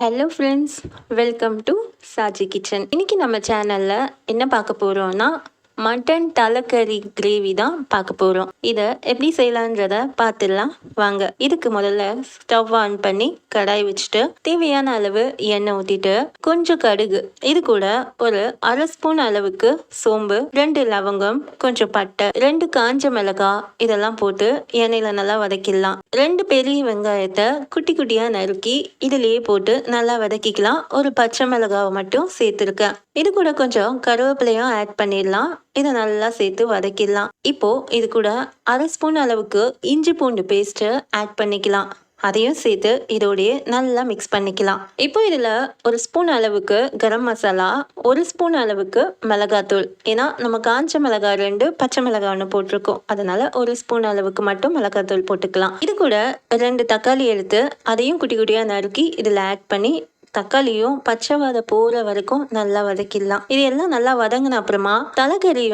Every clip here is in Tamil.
Hello friends, welcome to Saji kitchen. இன்னைக்கு நம்ம சேனலில் என்ன பார்க்க போகிறோம்னா மட்டன் தலைக்கறி கிரேவி தான் பார்க்க போகிறோம். இதை எப்படி செய்யலான்றத பார்த்துடலாம் வாங்க. இதுக்கு முதல்ல ஸ்டவ் ஆன் பண்ணி கடாய் வச்சுட்டு தேவையான அளவு எண்ணெய் ஊற்றிட்டு கொஞ்சம் கடுகு, இது கூட ஒரு அரை ஸ்பூன் அளவுக்கு சோம்பு, 2 லவங்கம், கொஞ்சம் பட்டை, 2 காஞ்ச மிளகாய் இதெல்லாம் போட்டு எண்ணெயில் நல்லா வதக்கிடலாம். 2 பெரிய வெங்காயத்தை குட்டி குட்டியாக நறுக்கி இதுலேயே போட்டு நல்லா வதக்கிக்கலாம். ஒரு பச்சை மிளகாவை மட்டும் சேர்த்துருக்கேன். இது கூட கொஞ்சம் கருவேப்பிலையும் ஆட் பண்ணிடலாம். இதை நல்லா சேர்த்து வதக்கிடலாம். இப்போ இது கூட அரை ஸ்பூன் அளவுக்கு இஞ்சி பூண்டு பேஸ்ட்டு ஆட் பண்ணிக்கலாம். அதையும் சேர்த்து இதோடைய நல்லா மிக்ஸ் பண்ணிக்கலாம். இப்போ இதில் ஒரு ஸ்பூன் அளவுக்கு கரம் மசாலா, 1 ஸ்பூன் அளவுக்கு மிளகாத்தூள், ஏன்னா நம்ம காஞ்ச மிளகாய் 2, பச்சை மிளகாய் 1 போட்டிருக்கோம், அதனால 1 ஸ்பூன் அளவுக்கு மட்டும் மிளகாத்தூள் போட்டுக்கலாம். இது கூட 2 தக்காளி எடுத்து அதையும் குட்டி குட்டியாக நறுக்கி இதில் ஆட் பண்ணி தக்காளியும் பச்சை வாடை போகிற வரைக்கும் நல்லா வதக்கிடலாம். இது எல்லாம் நல்லா வதங்கின அப்புறமா தலைக்கறி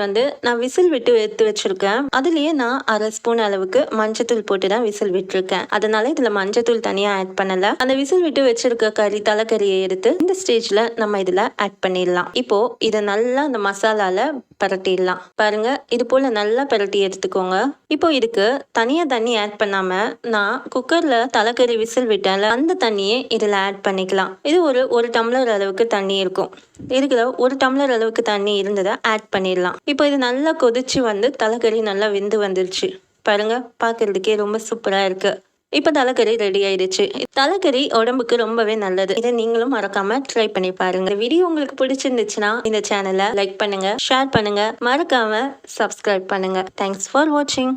நான் விசில் விட்டு எடுத்து வச்சிருக்கேன். அதுலேயே நான் அரை ஸ்பூன் அளவுக்கு மஞ்சத்தூள் போட்டு தான் விசில் விட்டுருக்கேன். அதனால இதில் மஞ்சத்தூள் தனியாக ஆட் பண்ணலை. அந்த விசில் விட்டு வச்சிருக்க தலைக்கறியை எடுத்து இந்த ஸ்டேஜில் நம்ம இதில் ஆட் பண்ணிடலாம். இப்போ இதை நல்லா அந்த மசாலால பரட்டிடலாம். பாருங்க, இது போல் நல்லா பரட்டி எடுத்துக்கோங்க. இப்போ இதுக்கு தனியாக தண்ணி ஆட் பண்ணாமல் நான் குக்கரில் தலைக்கறி விசில் விட்டால அந்த தண்ணியை இதில் ஆட் பண்ணிக்கலாம். இது ஒரு டம்ளர் அளவுக்கு தண்ணி இருக்கும். இதுக்குள்ள 1 டம்ளர் அளவுக்கு தண்ணி இருந்ததை ஆட் பண்ணிடலாம். இப்போ இது நல்லா கொதிச்சு தலைக்கறி நல்லா வெந்து வந்துருச்சு. பாருங்க, பார்க்கறதுக்கே ரொம்ப சூப்பராக இருக்கு. இப்போ தலைக்கறி ரெடி ஆயிடுச்சு. தலைக்கறி உடம்புக்கு ரொம்பவே நல்லது. இதை நீங்களும் மறக்காம ட்ரை பண்ணி பாருங்க. இந்த வீடியோ உங்களுக்கு பிடிச்சிருந்துச்சுன்னா இந்த சேனலை லைக் பண்ணுங்க, ஷேர் பண்ணுங்க, மறக்காம சப்ஸ்கிரைப் பண்ணுங்க. தேங்க்ஸ் ஃபார் வாட்சிங்.